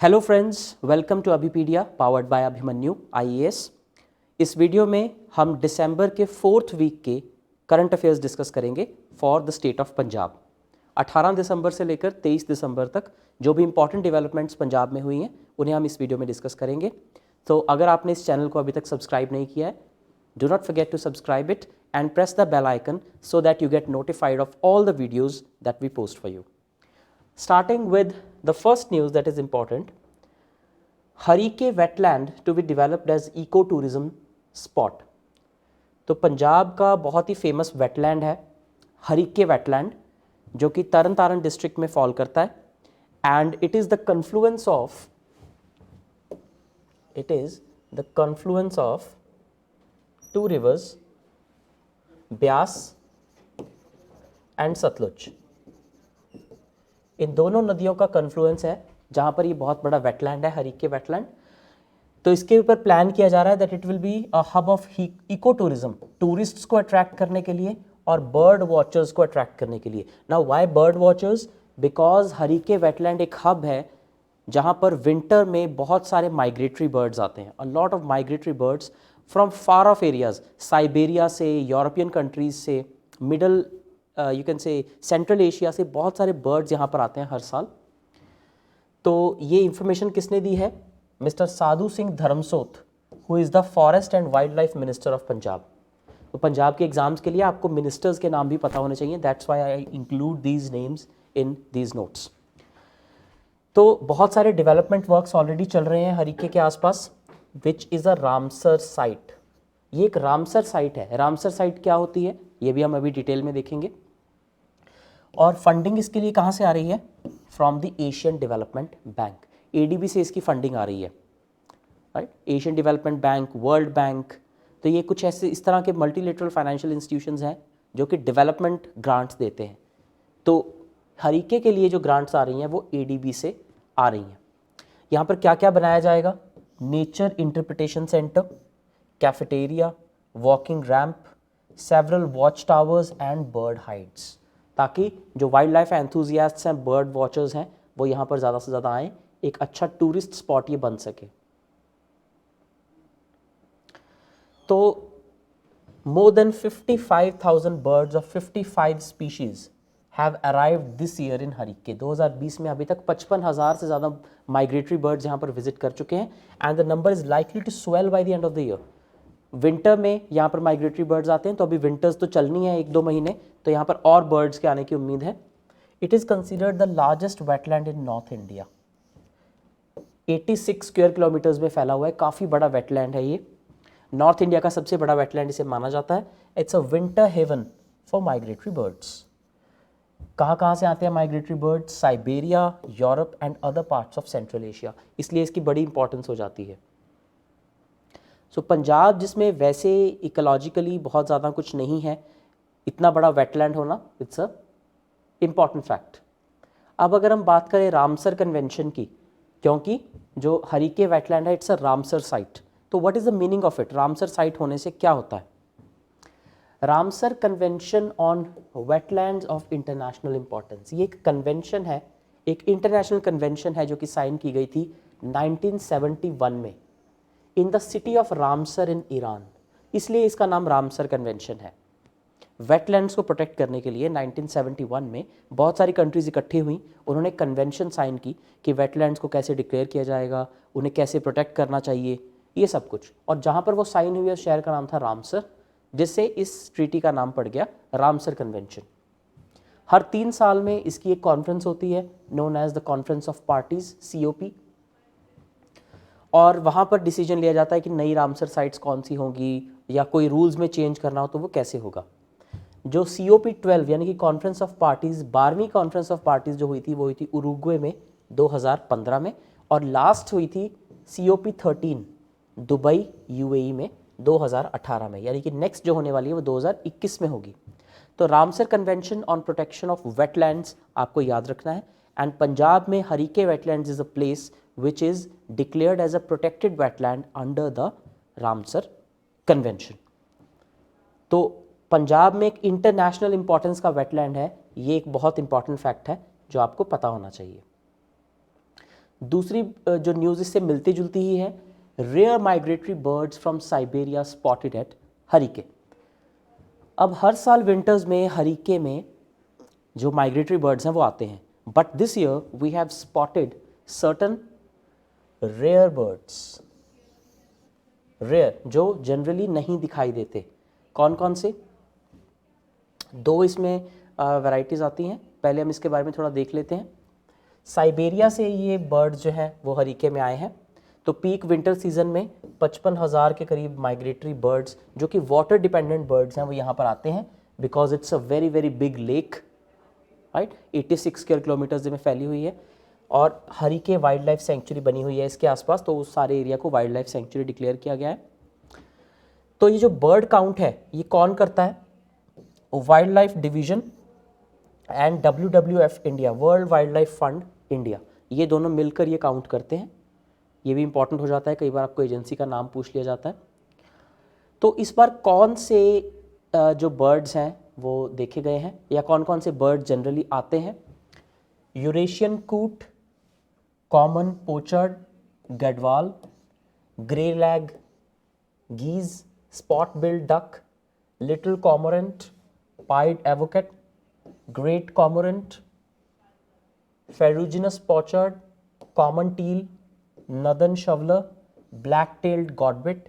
Hello friends, welcome to Abhipedia powered by Abhimanyu IAS. इस video में हम दिसंबर के 4th वीक के करंट अफेयर्स डिस्कस करेंगे for the state of Punjab. 18 दिसंबर से लेकर 23 दिसंबर तक जो भी इंपॉर्टेंट डेवलपमेंट्स पंजाब में हुई हैं उन्हें हम इस वीडियो में डिस्कस करेंगे। तो अगर आपने इस चैनल को अभी तक सब्सक्राइब नहीं किया है, do not forget to subscribe it and press the bell icon so that you get notified of all the videos that we post for you. Starting with the first news that is important, Harike wetland to be developed as ecotourism spot। तो पंजाब का बहुत ही famous wetland है Harike wetland, जो कि तरन तारण district में fall करता है। And it is the confluence of two rivers, Beas and Sutlej. इन दोनों नदियों का कन्फ्लुएंस है जहाँ पर ये बहुत बड़ा वेटलैंड है, हरीके वेटलैंड। तो इसके ऊपर प्लान किया जा रहा है that it will be a hub of eco tourism, tourists को अट्रैक्ट करने के लिए और बर्ड वॉचर्स को अट्रैक्ट करने के लिए। Now why bird watchers? Because Harike wetland एक हब है जहाँ पर विंटर में बहुत सारे माइग्रेटरी बर्ड्स आते हैं, a lot of migratory birds from far of areas, Siberia से, यूरोपियन कंट्रीज से, मिडल यू कैन से सेंट्रल एशिया से बहुत सारे बर्ड्स यहाँ पर आते हैं हर साल। तो ये इंफॉर्मेशन किसने दी है? Mister Sadhu Singh Dharamsot, who is the forest and wild life minister of Punjab. तो पंजाब के एग्जाम्स के लिए आपको मिनिस्टर्स के नाम भी पता होने चाहिए, that's why I include these names in these notes. तो बहुत सारे डेवलपमेंट वर्क्स ऑलरेडी चल रहे हैं हरीके के आसपास, विच इज़ अ रामसर साइट। ये एक रामसर साइट है। रामसर साइट क्या होती है ये भी हम अभी डिटेल में देखेंगे। और फंडिंग इसके लिए कहाँ से आ रही है? From the Asian development bank, ADB से इसकी फंडिंग आ रही है, right. Asian development bank, world bank, तो ये कुछ ऐसे इस तरह के मल्टीलेटरल फाइनेंशियल इंस्टीट्यूशंस हैं जो कि डेवलपमेंट ग्रांट्स देते हैं। तो हरीके के लिए जो ग्रांट्स आ रही हैं वो एडीबी से आ रही हैं। यहाँ पर क्या क्या बनाया जाएगा? Nature interpretation centre, cafeteria, walking ramp, several watch towers and bird Heights, ताकि जो वाइल्ड लाइफ एंथुजियास्ट्स हैं, बर्ड वॉचर्स हैं, वो यहाँ पर ज़्यादा से ज़्यादा आएँ, एक अच्छा टूरिस्ट स्पॉट ये बन सके। तो more than 55,000 birds of 55 species have arrived this year in Harike. 2020 में अभी तक 55,000 से ज़्यादा माइग्रेटरी बर्ड्स यहाँ पर विजिट कर चुके हैं and the number is likely to swell by the end of the year. Winter में यहाँ पर माइग्रेटरी बर्ड्स आते हैं, तो अभी विंटर्स तो चलनी है 1-2 महीने, तो यहाँ पर और बर्ड्स के आने की उम्मीद है। It is considered the largest wetland in north India. 86 square kilometres में फैला हुआ है, काफ़ी बड़ा वेटलैंड है ये। नॉर्थ इंडिया का सबसे बड़ा वेटलैंड इसे माना जाता है। It's a winter haven for migratory birds. कहाँ से आते हैं migratory birds? Siberia, Europe and other parts of central Asia, इसलिए इसकी बड़ी इंपॉर्टेंस हो जाती है। सो पंजाब, जिसमें वैसे इकोलॉजिकली बहुत ज़्यादा कुछ नहीं है, इतना बड़ा वेटलैंड होना इट्स अ इम्पॉर्टेंट फैक्ट। अब अगर हम बात करें रामसर कन्वेंशन की, क्योंकि जो हरीके वेटलैंड है इट्स अ रामसर साइट, तो what is the meaning of it? Ramsar site होने से क्या होता है? Ramsar convention on wetlands of international importance, ये एक कन्वेंशन है, एक इंटरनेशनल कन्वेंशन है जो कि साइन की गई थी 1971 में in the city of Ramsar in Iran, इसलिए इसका नाम रामसर कन्वेंशन है। वेटलैंड्स को प्रोटेक्ट करने के लिए 1971 में बहुत सारी कंट्रीज इकट्ठी हुई, उन्होंने कन्वेंशन साइन की कि वेटलैंड्स को कैसे डिक्लेयर किया जाएगा, उन्हें कैसे प्रोटेक्ट करना चाहिए, ये सब कुछ। और जहाँ पर वो साइन हुई उस शहर का नाम था रामसर, जिससे इस ट्रीटी का नाम पड़ गया रामसर कन्वेंशन। हर 3 साल में इसकी एक कॉन्फ्रेंस होती है known as the conference of parties, COP, और वहाँ पर डिसीजन लिया जाता है कि नई रामसर साइट्स कौन सी होंगी या कोई रूल्स में चेंज करना हो तो वो कैसे होगा। जो COP 12 यानी कि कॉन्फ्रेंस ऑफ पार्टीज़, 12वीं कॉन्फ्रेंस ऑफ पार्टीज़ जो हुई थी वो हुई थी उरुग्वे में 2015 में, और लास्ट हुई थी COP 13 दुबई UAE में 2018 में, यानी कि नेक्स्ट जो होने वाली है वो 2021 में होगी। तो Ramsar convention on protection of wetlands आपको याद रखना है। एंड पंजाब में Harike wetlands is a place which is declared as a protected wetland under the Ramsar convention. तो पंजाब में एक इंटरनेशनल इंपॉर्टेंस का वेटलैंड है, ये एक बहुत इंपॉर्टेंट फैक्ट है जो आपको पता होना चाहिए। दूसरी जो न्यूज़ इससे मिलती जुलती ही है, rare migratory birds from Siberia spotted at Harike. अब हर साल विंटर्स में हरिके में जो माइग्रेटरी बर्ड्स हैं वो आते हैं, but this year we have spotted certain rare birds, rare जो जनरली नहीं दिखाई देते। कौन कौन से? दो इसमें वैरायटीज़ आती हैं, पहले हम इसके बारे में थोड़ा देख लेते हैं। साइबेरिया से ये बर्ड्स जो हैं वो हरिके में आए हैं। तो पीक विंटर सीजन में 55,000 के करीब माइग्रेटरी बर्ड्स जो कि वाटर डिपेंडेंट बर्ड्स हैं वो यहाँ पर आते हैं, because it's a very very big lake, right, 86 square kilometres में फैली हुई है और हरिके वाइल्ड लाइफ सेंचुरी बनी हुई है इसके आसपास, तो उस सारे एरिया को वाइल्ड लाइफ सेंचुरी डिक्लेयर किया गया है। तो ये जो बर्ड काउंट है ये कौन करता है? Wild life division and WWF India, world wild life fund India, ये दोनों मिलकर ये काउंट करते हैं। ये भी इंपॉर्टेंट हो जाता है, कई बार आपको एजेंसी का नाम पूछ लिया जाता है। तो इस बार कौन से जो बर्ड्स हैं वो देखे गए हैं या कौन कौन से बर्ड जनरली आते हैं? Eurasian coot, common pochard, gadwall, greylag geese, spot billed duck, little cormorant, pied avocet, great cormorant, ferruginous pochard, common teal, northern shoveler, black tailed godwit,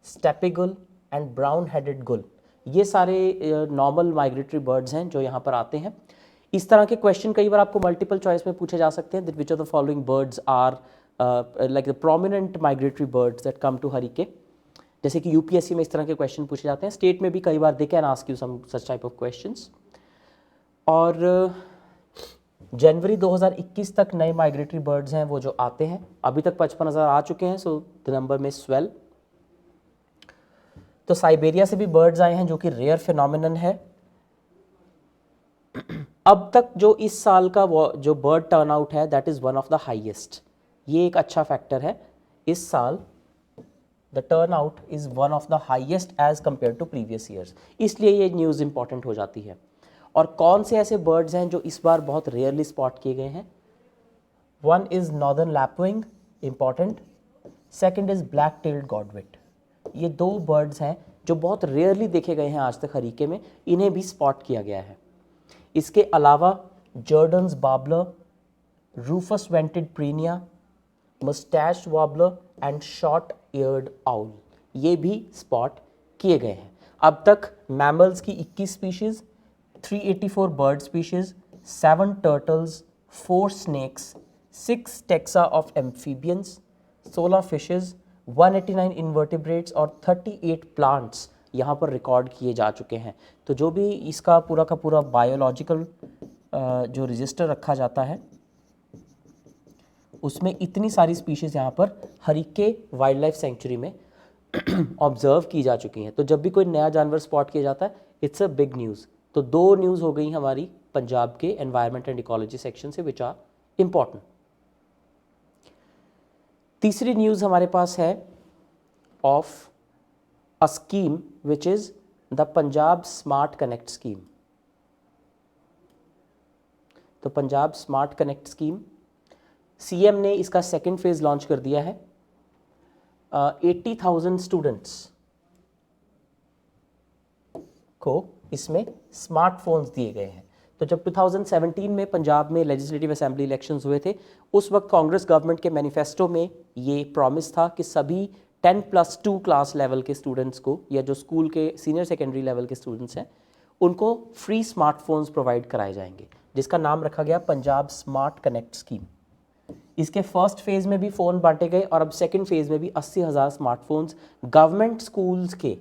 steppe gull and brown headed gull. ये सारे normal migratory birds हैं जो यहाँ पर आते हैं। इस तरह के क्वेश्चन कई बार आपको मल्टीपल चॉइस में पूछे जा सकते हैं, that which of the following birds are like the prominent migratory birds that come to Harike. जैसे कि यूपीएससी में इस तरह के क्वेश्चन पूछे जाते हैं, स्टेट में भी कई बार they can ask you some such type of questions. और जनवरी 2021 तक नए माइग्रेटरी बर्ड्स हैं वो जो आते हैं, अभी तक 55,000 आ चुके हैं, सो द नंबर में स्वेल। तो साइबेरिया से भी बर्ड्स आए हैं जो कि रेयर फिनोमिनन है। अब तक जो इस साल का जो बर्ड टर्नआउट है that is one of the highest, ये एक अच्छा फैक्टर है। इस साल the turnout is one of the highest as compare to previous years, इसलिए ये न्यूज़ इंपॉर्टेंट हो जाती है। और कौन से ऐसे बर्ड्स हैं जो इस बार बहुत रेयरली स्पॉट किए गए हैं? One is northern lapwing, important. Second is black tailed गॉडविट। ये दो बर्ड्स हैं जो बहुत रेयरली देखे गए हैं आज तक हरिके में, इन्हें भी स्पॉट किया गया है। इसके अलावा Jerdon's babbler, rufous vented prinia, moustached warbler and short eared owl, ये भी स्पॉट किए गए हैं। अब तक मैमल्स की 21 species, 384 bird species, 7 turtles, 4 snakes, 6 taxa of amphibians, 16 fishes, 189 invertebrates और 38 प्लांट्स यहाँ पर रिकॉर्ड किए जा चुके हैं। तो जो भी इसका पूरा का पूरा बायोलॉजिकल जो रजिस्टर रखा जाता है उसमें इतनी सारी स्पीशीज़ यहाँ पर हरिके वाइल्ड लाइफ सेंचुरी में ऑब्जर्व की जा चुकी हैं। तो जब भी कोई नया जानवर स्पॉट किया जाता है इट्स अ बिग न्यूज़। तो दो न्यूज़ हो गई हमारी पंजाब के एनवायरनमेंट एंड इकोलॉजी सेक्शन से विच आर इंपॉर्टेंट। तीसरी न्यूज़ हमारे पास है of a scheme which is the Punjab smart connect scheme. तो Punjab smart connect scheme, CM ने इसका सेकेंड फेज लॉन्च कर दिया है। 80,000 स्टूडेंट्स को इसमें स्मार्टफोन्स दिए गए हैं। तो जब 2017 में पंजाब में लेजिस्लेटिव असेंबली इलेक्शंस हुए थे, उस वक्त कांग्रेस गवर्नमेंट के मैनिफेस्टो में ये प्रॉमिस था कि सभी 10+2 क्लास लेवल के स्टूडेंट्स को, या जो स्कूल के सीनियर सेकेंडरी लेवल के स्टूडेंट्स हैं, उनको फ्री स्मार्टफोन्स प्रोवाइड कराए जाएंगे, जिसका नाम रखा गया पंजाब स्मार्ट कनेक्ट स्कीम। इसके फर्स्ट फेज़ में भी फ़ोन बांटे गए और अब सेकंड फेज़ में भी 80,000 स्मार्टफोन्स गवर्नमेंट स्कूल्स के,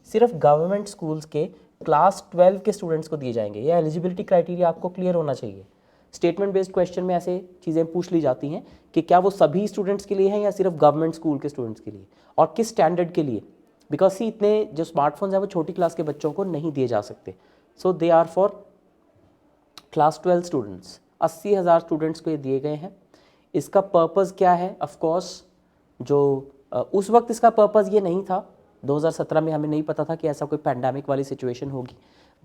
सिर्फ गवर्नमेंट स्कूल्स के क्लास 12 के स्टूडेंट्स को दिए जाएंगे। यह एलिजिबिलिटी क्राइटेरिया आपको क्लियर होना चाहिए। स्टेटमेंट बेस्ड क्वेश्चन में ऐसे चीज़ें पूछ ली जाती हैं कि क्या वो सभी स्टूडेंट्स के लिए हैं या सिर्फ गवर्नमेंट स्कूल के स्टूडेंट्स के लिए, और किस स्टैंडर्ड के लिए, बिकॉज सी इतने जो स्मार्टफोन्स हैं वो छोटी क्लास के बच्चों को नहीं दिए जा सकते। So they are for class 12 students. 80,000 students को ये दिए गए हैं। इसका पर्पज़ क्या है? ऑफ कोर्स जो उस वक्त इसका पर्पज़ ये नहीं था, 2017 में हमें नहीं पता था कि ऐसा कोई पैंडेमिक वाली सिचुएशन होगी,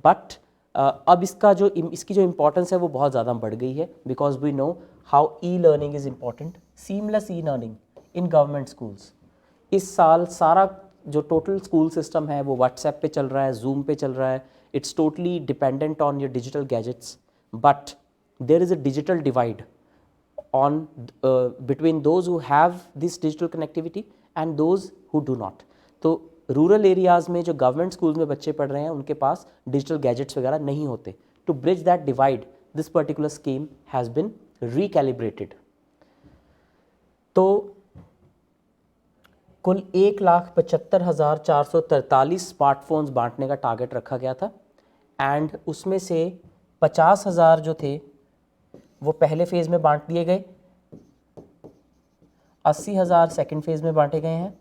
बट अब इसकी जो इम्पोर्टेंस है वो बहुत ज़्यादा बढ़ गई है, because we know how e learning is important, seamless e learning in government schools. इस साल सारा जो टोटल स्कूल सिस्टम है वो व्हाट्सएप पे चल रहा है, जूम पे चल रहा है, it's totally dependent on your digital gadgets, but there is a digital divide on between those who have this digital connectivity and those who do not. तो रूरल एरियाज़ में जो गवर्नमेंट स्कूल्स में बच्चे पढ़ रहे हैं उनके पास डिजिटल गैजेट्स वगैरह नहीं होते। To bridge that divide this particular scheme has been recalibrated. तो कुल 1,75,443 स्मार्टफोन्स बांटने का टारगेट रखा गया था, एंड उसमें से 50,000 जो थे वो पहले फेज़ में बांट दिए गए, 80,000 सेकेंड फेज़ में बांटे गए हैं,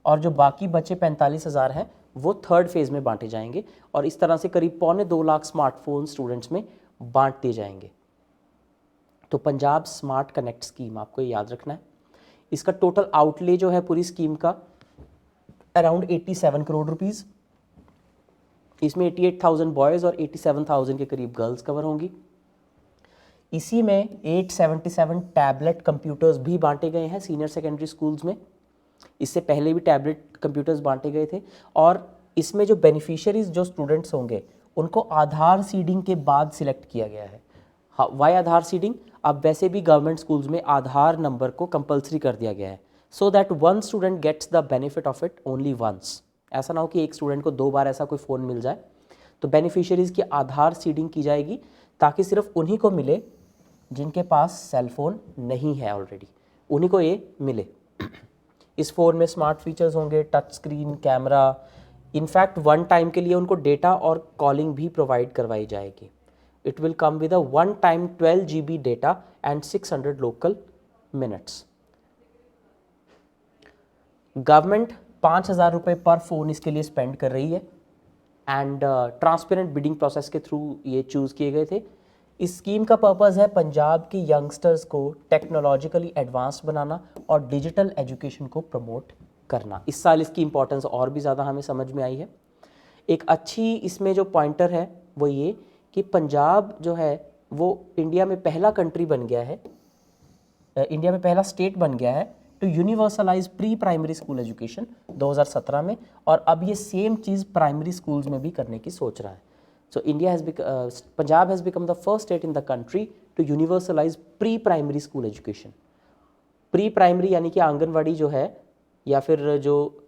और जो बाकी बचे 45,000 हैं वो थर्ड फेज़ में बांटे जाएंगे, और इस तरह से करीब 2.25 लाख स्मार्टफोन स्टूडेंट्स में बांट दिए जाएंगे। तो पंजाब स्मार्ट कनेक्ट स्कीम आपको याद रखना है। इसका टोटल आउटले जो है पूरी स्कीम का अराउंड 87 करोड़ रुपीज़। इसमें 88,000 बॉयज़ और 87,000 के करीब गर्ल्स कवर होंगी। इसी में 877 टैबलेट कंप्यूटर्स भी बांटे गए हैं सीनियर सेकेंडरी स्कूल्स में। इससे पहले भी टैबलेट कंप्यूटर्स बांटे गए थे, और इसमें जो बेनिफिशियरीज जो स्टूडेंट्स होंगे उनको आधार सीडिंग के बाद सिलेक्ट किया गया है। हाँ, वाई आधार सीडिंग? अब वैसे भी गवर्नमेंट स्कूल्स में आधार नंबर को कंपलसरी कर दिया गया है, so that one student gets the benefit of it only once. ऐसा ना हो कि एक स्टूडेंट को 2 बार ऐसा कोई फ़ोन मिल जाए। तो बेनिफिशियरीज़ की आधार सीडिंग की जाएगी ताकि सिर्फ उन्हीं को मिले जिनके पास सेल फोन नहीं है ऑलरेडी, उन्हीं को ये मिले। इस फ़ोन में स्मार्ट फीचर्स होंगे, touch screen, camera, in fact one time के लिए उनको डेटा और कॉलिंग भी प्रोवाइड करवाई जाएगी। It will come with a one time 12 GB data and 600 local minutes. Government 5,000 रुपये पर फ़ोन इसके लिए स्पेंड कर रही है, एंड ट्रांसपेरेंट बिडिंग प्रोसेस के थ्रू ये चूज़ किए गए थे। इस स्कीम का पर्पस है पंजाब के यंगस्टर्स को टेक्नोलॉजिकली एडवांस बनाना और डिजिटल एजुकेशन को प्रमोट करना। इस साल इसकी इंपॉर्टेंस और भी ज़्यादा हमें समझ में आई है। एक अच्छी इसमें जो पॉइंटर है वो ये कि पंजाब जो है वो इंडिया में पहला कंट्री बन गया है, इंडिया में पहला स्टेट बन गया है to universalise pre primary school education 2017 में, और अब ये सेम चीज़ प्राइमरी स्कूल्स में भी करने की सोच रहा है। So Punjab has become the first state in the country to universalize pre-primary school education. Pre-primary यानी कि आंगनवाड़ी जो है या फिर जो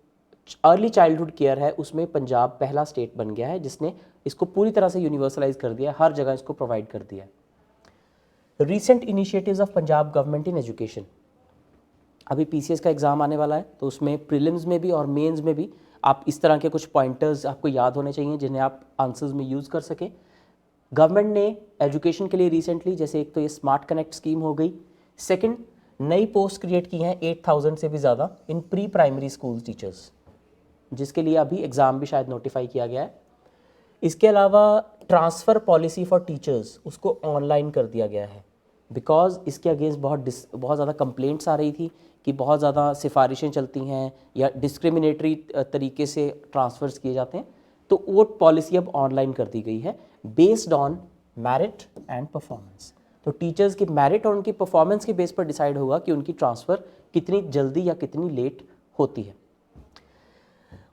अर्ली चाइल्डहुड केयर है उसमें पंजाब पहला स्टेट बन गया है जिसने इसको पूरी तरह से यूनिवर्सलाइज कर दिया, हर जगह इसको प्रोवाइड कर दिया। Recent initiatives of Punjab government in education. अभी PCS का एग्ज़ाम आने वाला है, तो उसमें प्रीलिम्स में भी और मेंस में भी आप इस तरह के कुछ पॉइंटर्स आपको याद होने चाहिए जिन्हें आप आंसर्स में यूज़ कर सकें। गवर्नमेंट ने एजुकेशन के लिए रिसेंटली, जैसे एक तो ये स्मार्ट कनेक्ट स्कीम हो गई, सेकंड नई पोस्ट क्रिएट की हैं 8,000 से भी ज़्यादा इन प्री प्राइमरी स्कूल टीचर्स, जिसके लिए अभी एग्ज़ाम भी शायद नोटिफाई किया गया है। इसके अलावा ट्रांसफ़र पॉलिसी फॉर टीचर्स उसको ऑनलाइन कर दिया गया है, बिकॉज इसके अगेंस्ट बहुत ज़्यादा कंप्लेंट्स आ रही थी कि बहुत ज़्यादा सिफारिशें चलती हैं या डिस्क्रिमिनेटरी तरीके से ट्रांसफ़र्स किए जाते हैं। तो वो पॉलिसी अब ऑनलाइन कर दी गई है based on merit and performance. तो टीचर्स की मेरिट और उनकी परफॉर्मेंस के बेस पर डिसाइड होगा कि उनकी ट्रांसफ़र कितनी जल्दी या कितनी लेट होती है।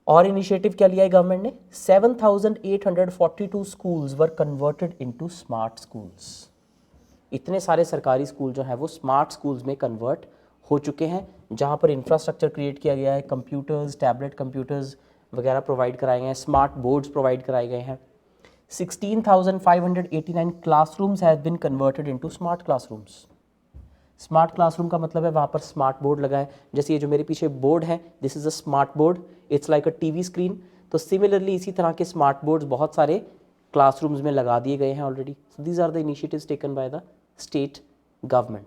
और इनिशिएटिव क्या लिया है गवर्नमेंट ने? 7,842 स्कूल्स वर कन्वर्टेड इनटू स्मार्ट स्कूल्स। इतने सारे सरकारी स्कूल जो हैं वो स्मार्ट स्कूल्स में कन्वर्ट हो चुके हैं, जहाँ पर इंफ्रास्ट्रक्चर क्रिएट किया गया है, कंप्यूटर्स, टैबलेट कंप्यूटर्स वगैरह प्रोवाइड कराए गए हैं, स्मार्ट बोर्ड्स प्रोवाइड कराए गए हैं। 16,589 classrooms have been converted into smart classrooms. Smart classroom का मतलब है वहाँ पर स्मार्ट बोर्ड लगा है, जैसे ये जो मेरे पीछे बोर्ड है, this is a smart board, it's like a TV screen. तो सिमिलरली इसी तरह के स्मार्ट बोर्ड्स बहुत सारे क्लासरूम्स में लगा दिए गए हैं already. So these are the initiatives taken by the state government.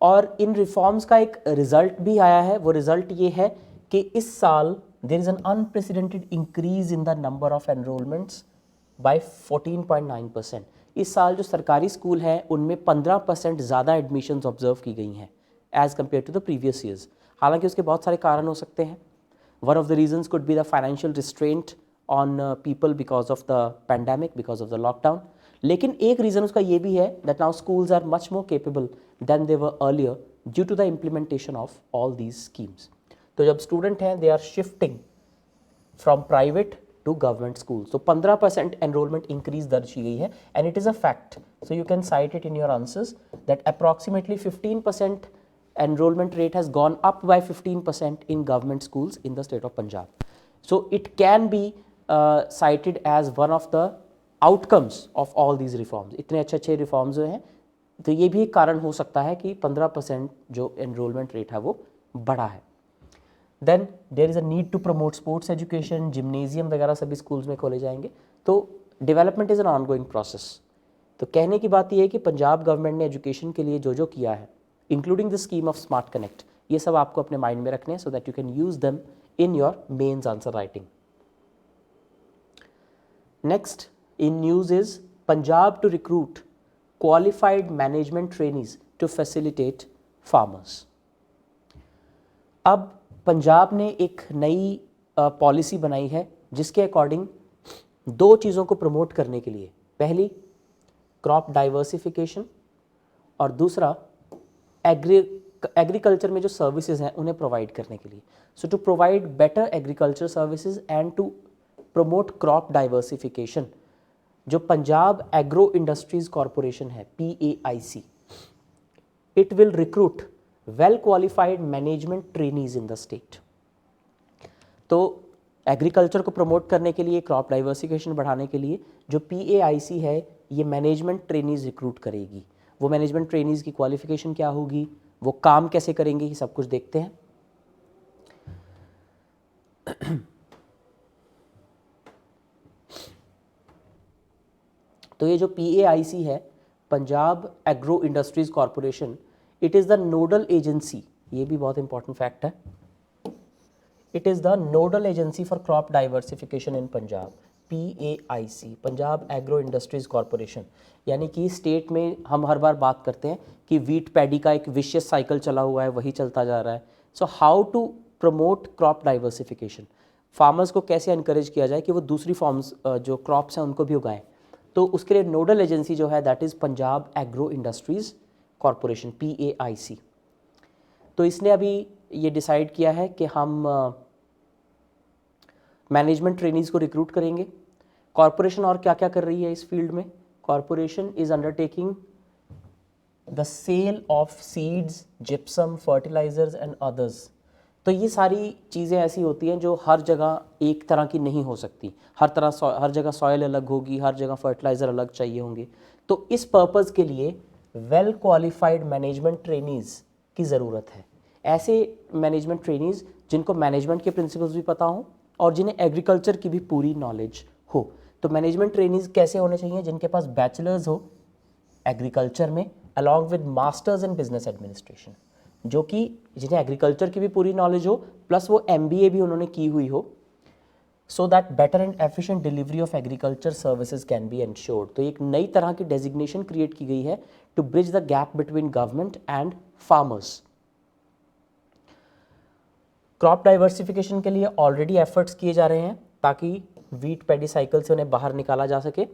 और इन रिफॉर्म्स का एक रिजल्ट भी आया है। वो रिजल्ट ये है कि इस साल there is an unprecedented increase in the number of enrolments by 14.9%। इस साल जो सरकारी स्कूल हैं उनमें 15% ज़्यादा एडमिशन्स ऑब्जर्व की गई हैं as compare to the previous years. हालांकि उसके बहुत सारे कारण हो सकते हैं। One of the reasons could be the financial restraint on people because of the pandemic, because of the lockdown. लेकिन एक रीज़न उसका ये भी है that now schools are much more capable than they were earlier due to the implementation of all these schemes. तो जब student हैं they are shifting from private to government school, so 15% enrolment increase दर्ज की गई है and it is a fact, so you can cite it in your answers that approximately 15% enrollment rate has gone up by 15% in government schools in the state of Punjab. So it can be cited as one of the outcomes of all these reforms. इतने अच्छे अच्छे reforms जो हैं, तो ये भी एक कारण हो सकता है कि 15% जो एनरोलमेंट रेट है वो बढ़ा है। Then there is a need to promote sports education, gymnasium वगैरह सभी स्कूल्स में खोले जाएंगे। तो development is an ongoing process. तो कहने की बात यह है कि पंजाब गवर्नमेंट ने एजुकेशन के लिए जो जो किया है, including the scheme of smart connect, ये सब आपको अपने माइंड में रखने हैं so that you can use them in your mains answer writing. Next in news is Punjab to recruit qualified management trainees to facilitate farmers. अब पंजाब ने एक नई पॉलिसी बनाई है जिसके अकॉर्डिंग दो चीज़ों को प्रमोट करने के लिए, पहली क्रॉप डाइवर्सिफिकेशन और दूसरा एग्रीकल्चर में जो सर्विसेज हैं उन्हें प्रोवाइड करने के लिए। So to provide better agriculture services and to promote crop diversification, जो पंजाब एग्रो इंडस्ट्रीज कॉरपोरेशन है PAIC, it will recruit well qualified management trainees in the state. तो एग्रीकल्चर को प्रमोट करने के लिए, क्रॉप डाइवर्सिफिकेशन बढ़ाने के लिए जो PAIC है ये मैनेजमेंट ट्रेनीज रिक्रूट करेगी। वो मैनेजमेंट ट्रेनीज की क्वालिफिकेशन क्या होगी, वो काम कैसे करेंगे, ये सब कुछ देखते हैं। तो ये जो PAIC है, Punjab agro industries corporation, it is the nodal agency, ये भी बहुत इंपॉर्टेंट फैक्ट है, it is the nodal agency for crop diversification in Punjab, PAIC, Punjab agro industries corporation. यानी कि स्टेट में हम हर बार बात करते हैं कि वीट पैडी का एक विशियस साइकिल चला हुआ है, वही चलता जा रहा है। So how to promote crop diversification, farmers को कैसे इनकरेज किया जाए कि वो दूसरी फॉर्म्स जो क्रॉप्स हैं उनको भी उगाएं, तो उसके लिए नोडल एजेंसी जो है that is Punjab agro industries corporation, PAIC। तो इसने अभी ये डिसाइड किया है कि हम मैनेजमेंट ट्रेनीज को रिक्रूट करेंगे। कॉरपोरेशन और क्या क्या कर रही है इस फील्ड में, corporation is undertaking the sale of seeds, gypsum, fertilisers and others. तो ये सारी चीज़ें ऐसी होती हैं जो हर जगह एक तरह की नहीं हो सकती, हर जगह सॉइल अलग होगी, हर जगह फर्टिलाइज़र अलग चाहिए होंगे। तो इस पर्पज़ के लिए वेल क्वालिफाइड मैनेजमेंट ट्रेनीज़ की ज़रूरत है। ऐसे मैनेजमेंट ट्रेनीज़ जिनको मैनेजमेंट के प्रिंसिपल्स भी पता हों और जिन्हें एग्रीकल्चर की भी पूरी नॉलेज हो। तो मैनेजमेंट ट्रेनीज़ कैसे होने चाहिए, जिनके पास बैचलर्स हो एग्रीकल्चर में along with masters in business administration, जो कि जिन्हें एग्रीकल्चर की भी पूरी नॉलेज हो प्लस वो MBA भी उन्होंने की हुई हो, so that better and efficient delivery of agriculture services can be ensured. तो एक नई तरह की डेजिग्नेशन क्रिएट की गई है to bridge the gap between government and farmers. Crop diversification के लिए ऑलरेडी एफर्ट्स किए जा रहे हैं ताकि वीट पैडी साइकिल से उन्हें बाहर निकाला जा सके।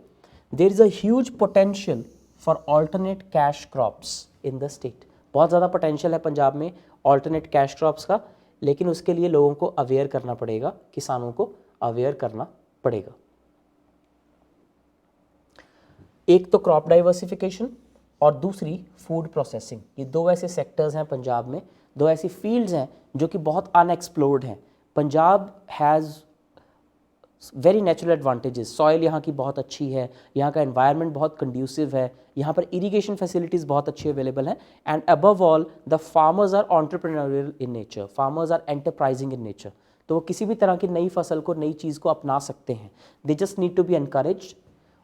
There is a huge potential for alternate cash crops in the state. बहुत ज़्यादा पोटेंशियल है पंजाब में ऑल्टरनेट कैश क्रॉप्स का, लेकिन उसके लिए लोगों को अवेयर करना पड़ेगा, किसानों को अवेयर करना पड़ेगा। एक तो क्रॉप डाइवर्सिफिकेशन और दूसरी फूड प्रोसेसिंग। ये दो ऐसे सेक्टर्स हैं पंजाब में, दो ऐसी फील्ड्स हैं जो कि बहुत अनएक्सप्लोर्ड हैं। Punjab has very natural advantages, soil यहाँ की बहुत अच्छी है, यहाँ का एनवायरनमेंट बहुत कंड्यूसिव है, यहाँ पर इरिगेशन फैसिलिटीज़ बहुत अच्छी अवेलेबल हैं, and above all the farmers are entrepreneurial in nature, farmers are enterprising in nature. तो वो किसी भी तरह की नई फसल को, नई चीज़ को अपना सकते हैं, they just need to be encouraged.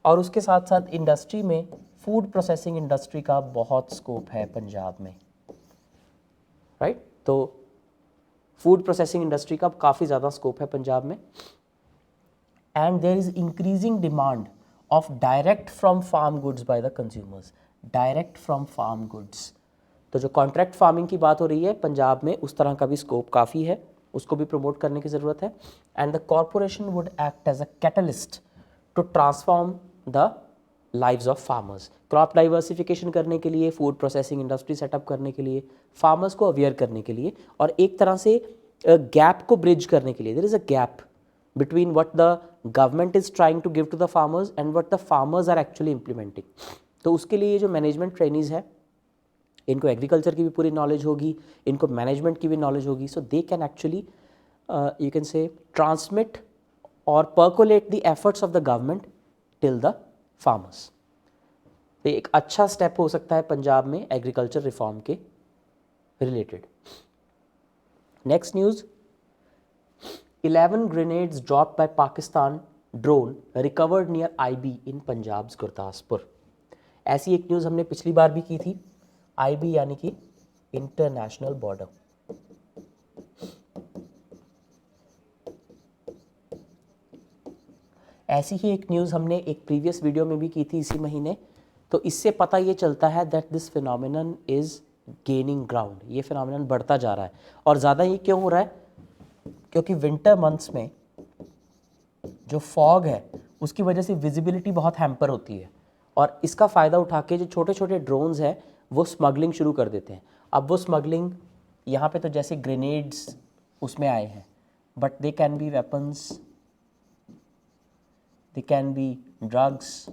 और उसके साथ साथ इंडस्ट्री में, फूड प्रोसेसिंग इंडस्ट्री का बहुत स्कोप है पंजाब में, राइट। तो फूड प्रोसेसिंग इंडस्ट्री का काफ़ी ज़्यादा स्कोप है पंजाब में। And there is increasing demand of direct from farm goods by the consumers, direct from farm goods. तो जो कॉन्ट्रैक्ट फार्मिंग की बात हो रही है पंजाब में, उस तरह का भी स्कोप काफ़ी है, उसको भी प्रमोट करने की ज़रूरत है। and the corporation would act as a catalyst to transform the lives of farmers. Crop diversification करने के लिए, फूड प्रोसेसिंग इंडस्ट्री सेटअप करने के लिए, फार्मर्स को अवेयर करने के लिए, और एक तरह से गैप को ब्रिज करने के लिए. There is a gap between what the government is trying to give to the farmers and what the farmers are actually implementing. तो उसके लिए ये जो मैनेजमेंट ट्रेनीज है, इनको एग्रीकल्चर की भी पूरी नॉलेज होगी, इनको मैनेजमेंट की भी नॉलेज होगी, so they can actually you can say transmit और percolate the efforts of the government till the farmers. तो एक अच्छा स्टेप हो सकता है पंजाब में एग्रीकल्चर रिफॉर्म के related. Next news, 11 grenades dropped by Pakistan drone recovered near IB in Punjab's Gurdaspur. ऐसी एक न्यूज़ हमने पिछली बार भी की थी. IB यानी कि इंटरनेशनल बॉर्डर. ऐसी ही एक न्यूज़ हमने एक प्रीवियस वीडियो में भी की थी इसी महीने. तो इससे पता ये चलता है that this phenomenon is gaining ground. ये फिनोमिनन बढ़ता जा रहा है. और ज़्यादा ये क्यों हो रहा है? क्योंकि विंटर मंथ्स में जो फॉग है उसकी वजह से विजिबिलिटी बहुत हैम्पर होती है, और इसका फ़ायदा उठा के जो छोटे छोटे ड्रोन्स हैं वो स्मगलिंग शुरू कर देते हैं. अब वो स्मगलिंग यहाँ पे तो जैसे ग्रेनेड्स उसमें आए हैं, but they can be weapons, they can be drugs,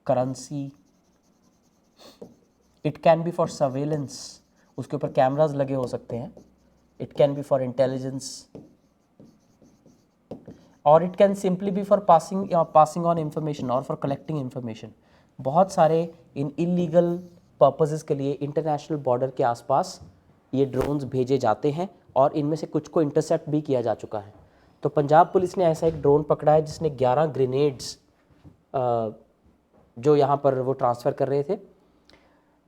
currency, it can be for surveillance, उसके ऊपर कैमराज लगे हो सकते हैं. It can be for intelligence, or it can simply be for passing on information or for collecting information. बहुत सारे इन illegal purposes के लिए इंटरनेशनल बॉर्डर के आसपास ये ड्रोन्स भेजे जाते हैं, और इनमें से कुछ को इंटरसेप्ट भी किया जा चुका है. तो पंजाब पुलिस ने ऐसा एक ड्रोन पकड़ा है जिसने 11 ग्रेनेड्स जो यहाँ पर वो ट्रांसफ़र कर रहे थे,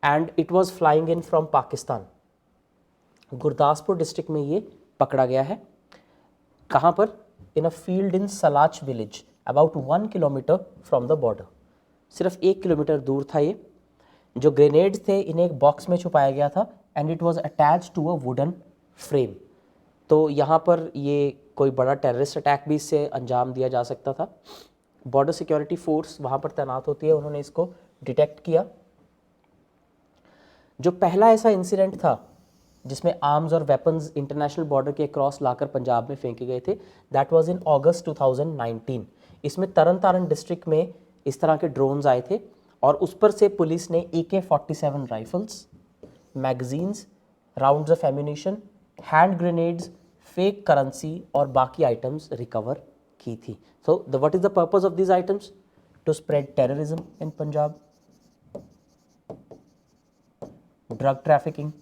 and it was flying in from Pakistan. Gurdaspur district में ये पकड़ा गया है. कहाँ पर? In a field in Salach village about 1 kilometre from the border. सिर्फ 1 किलोमीटर दूर था ये. जो ग्रेनेड्स थे इन्हें एक बॉक्स में छुपाया गया था, and it was attach to a wooden frame. तो यहाँ पर ये कोई बड़ा टेररिस्ट अटैक भी इससे अंजाम दिया जा सकता था. बॉर्डर सिक्योरिटी फोर्स वहाँ पर तैनात होती है, उन्होंने इसको डिटेक्ट किया. जो पहला ऐसा इंसिडेंट था जिसमें आर्म्स और वेपन्स इंटरनेशनल बॉर्डर के क्रॉस लाकर पंजाब में फेंके गए थे, दैट वाज इन अगस्त 2019. इसमें तरन तारण डिस्ट्रिक्ट में इस तरह के ड्रोन्स आए थे, और उस पर से पुलिस ने AK-47 rifles, magazines, rounds of ammunition, hand grenades, fake currency और बाकी आइटम्स रिकवर की थी. So what is the purpose of this items? To spread terrorism in Punjab, drug trafficking.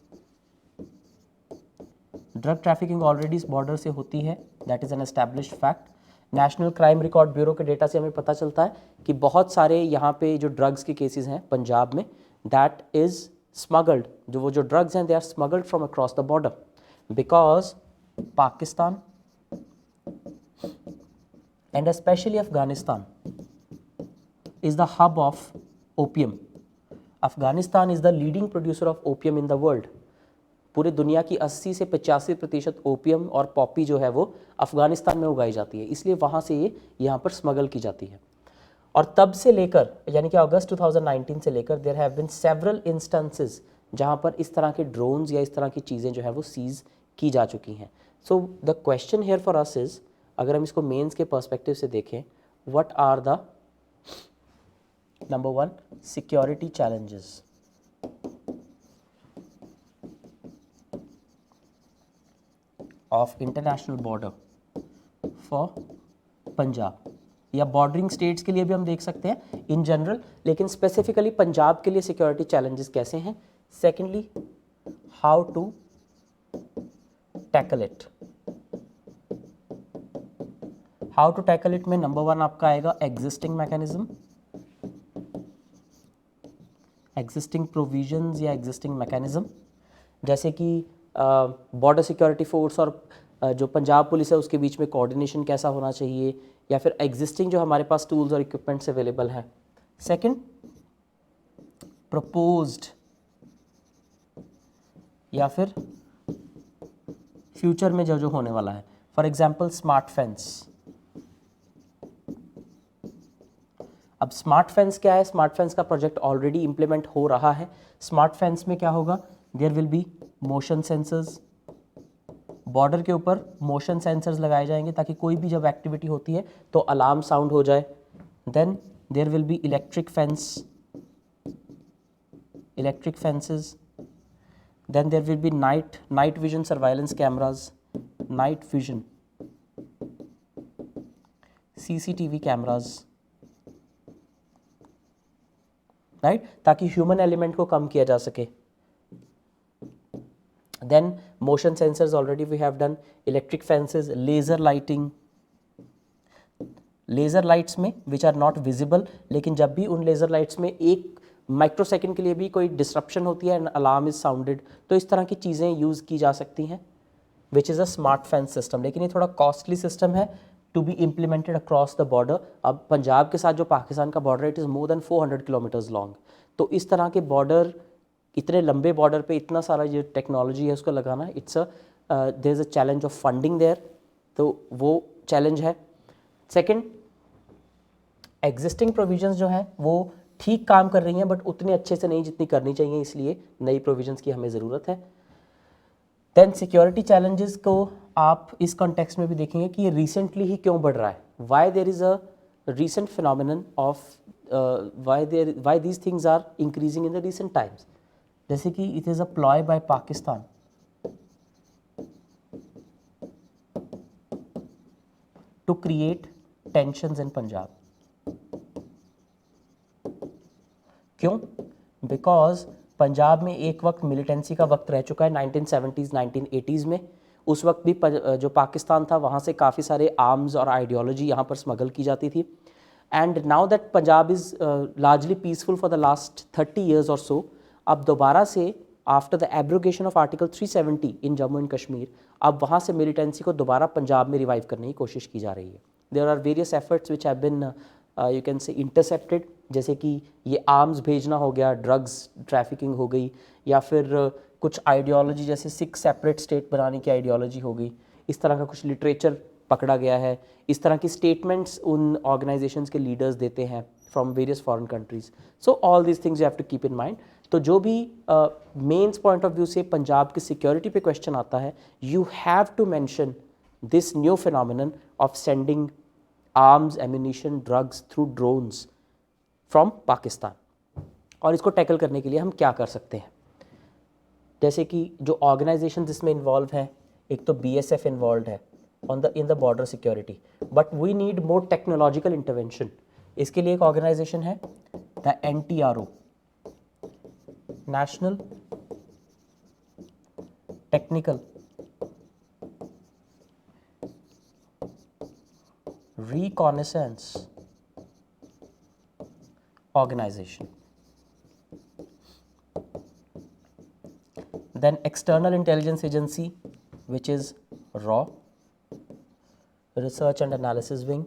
Drug trafficking already इस बॉर्डर से होती है, that is an established fact. National crime record bureau के data से हमें पता चलता है कि बहुत सारे यहाँ पे जो ड्रग्स के केसेस हैं पंजाब में, दैट इज़ स्मगल्ड. वो जो ड्रग्स हैं they are smuggled from across the border, because Pakistan and especially Afghanistan is the hub of opium. Afghanistan is the leading producer of opium in the world. पूरे दुनिया की 80 से 85% ओपियम और पॉपी जो है वो अफगानिस्तान में उगाई जाती है, इसलिए वहाँ से ये यहाँ पर स्मगल की जाती है. और तब से लेकर यानी कि अगस्त 2019 से लेकर there have been several instances जहाँ पर इस तरह के ड्रोन्स या इस तरह की चीज़ें जो है वो सीज़ की जा चुकी हैं. So the question here for us is, अगर हम इसको मेंस के पर्सपेक्टिव से देखें, what are the Number 1, security challenges. Of international border for Punjab, या बॉर्डरिंग स्टेट्स के लिए भी हम देख सकते हैं इन जनरल, लेकिन स्पेसिफिकली पंजाब के लिए सिक्योरिटी चैलेंजेस कैसे हैं. Secondly, how to tackle it. How to tackle it में नंबर 1 आपका आएगा एग्जिस्टिंग मैकेनिज्म, एग्जिस्टिंग प्रोविजंस या एग्जिस्टिंग मैकेनिज्म, जैसे कि बॉर्डर सिक्योरिटी फोर्स और जो पंजाब पुलिस है उसके बीच में कोऑर्डिनेशन कैसा होना चाहिए, या फिर एग्जिस्टिंग जो हमारे पास टूल्स और इक्विपमेंट्स अवेलेबल हैं. सेकंड, प्रपोज्ड या फिर फ्यूचर में जो जो होने वाला है. For example smart fence. अब स्मार्ट फेंस क्या है? स्मार्ट फेंस का प्रोजेक्ट ऑलरेडी इंप्लीमेंट हो रहा है। स्मार्ट फेंस में क्या होगा? There will be motion sensors, border के ऊपर मोशन सेंसर्स लगाए जाएंगे ताकि कोई भी जब एक्टिविटी होती है तो अलार्म साउंड हो जाए। Then there will be electric fence, electric fences. Then there will be night vision surveillance cameras, night vision CCTV cameras, right, ताकि ह्यूमन एलिमेंट को कम किया जा सके। Then motion sensors already we have done, electric fences, laser lighting, laser lights में which are not visible, लेकिन जब भी उन लेज़र लाइट्स में एक माइक्रोसेकंड के लिए भी कोई डिस्ट्रप्शन होती है एंड अलार्म इज साउंडेड, तो इस तरह की चीज़ें यूज़ की जा सकती हैं, which is a smart fence system. लेकिन ये थोड़ा कॉस्टली सिस्टम है to be implemented across the border. अब पंजाब के साथ जो पाकिस्तान का border it is more than 400 kilometres long, तो इस तरह के बॉर्डर, इतने लंबे बॉर्डर पे इतना सारा जो टेक्नोलॉजी है उसको लगाना, it's a there is a challenge of funding there, तो वो चैलेंज है। सेकंड, एग्जिस्टिंग प्रोविजंस जो हैं वो ठीक काम कर रही हैं बट उतने अच्छे से नहीं जितनी करनी चाहिए, इसलिए नई प्रोविजंस की हमें ज़रूरत है। देन सिक्योरिटी चैलेंजेस को आप इस कॉन्टेक्स्ट में भी देखेंगे कि ये रिसेंटली ही क्यों बढ़ रहा है, why there is a recent phenomenon of why these things are increasing in the recent times। जैसे कि it is a ploy by Pakistan to create tensions in Punjab। क्यों? बिकॉज पंजाब में एक वक्त मिलिटेंसी का वक्त रह चुका है 1970s 1980s में, उस वक्त भी जो पाकिस्तान था वहाँ से काफ़ी सारे आर्म्स और आइडियोलॉजी यहाँ पर स्मगल की जाती थी। And now that Punjab is largely peaceful for the last 30 years और सो, अब दोबारा से after the abrogation of article 370 in Jammu and Kashmir, अब वहाँ से मिलिटेंसी को दोबारा पंजाब में रिवाइव करने की कोशिश की जा रही है। There are various efforts which have been you can say intercepted, जैसे कि ये आर्म्स भेजना हो गया, ड्रग्स ट्रैफिकिंग हो गई, या फिर कुछ आइडियोलॉजी जैसे 6 सेपरेट स्टेट बनाने की आइडियोलॉजी हो गई, इस तरह का कुछ लिटरेचर पकड़ा गया है, इस तरह की स्टेटमेंट्स उन ऑर्गेनाइजेशंस के लीडर्स देते हैं from various foreign countries. So all this things you have to keep in mind. तो जो भी मेन्स पॉइंट ऑफ व्यू से पंजाब की सिक्योरिटी पे क्वेश्चन आता है, you have to mention this new phenomenon of sending arms, ammunition, drugs through drones from Pakistan. और इसको टैकल करने के लिए हम क्या कर सकते हैं, जैसे कि जो ऑर्गेनाइजेशन इसमें इन्वॉल्व हैं, एक तो BSF इन्वॉल्व है in the border security, but we need more technological intervention. इसके लिए एक ऑर्गेनाइजेशन है the NTRO, national technical reconnaissance organization। Then external intelligence agency, which is RAW, research and analysis wing।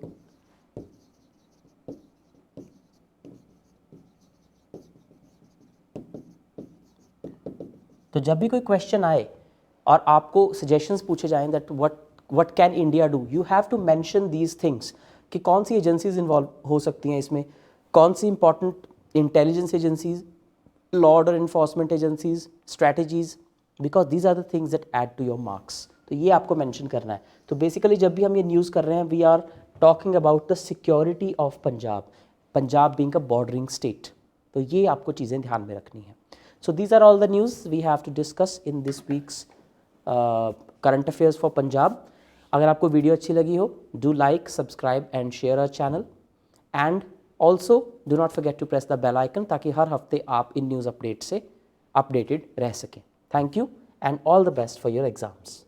तो जब भी कोई क्वेश्चन आए और आपको सजेशंस पूछे जाएं that what can India do, you have to mention these things कि कौन सी एजेंसीज इन्वॉल्व हो सकती हैं इसमें, कौन सी important intelligence agencies, law order enforcement agencies, strategies, because these are the things that add to your marks. तो ये आपको मेंशन करना है। तो बेसिकली जब भी हम ये न्यूज़ कर रहे हैं, we are talking about the security of Punjab, Punjab being a bordering state. तो ये आपको चीज़ें ध्यान में रखनी है। So these are all the news we have to discuss in this week's current affairs for Punjab. अगर आपको वीडियो अच्छी लगी हो, do like, subscribe and share our channel, and also do not forget to press the bell icon, ताकि हर हफ्ते आप in news update से अपडेटेड रह सकें। Thank you and all the best for your exams.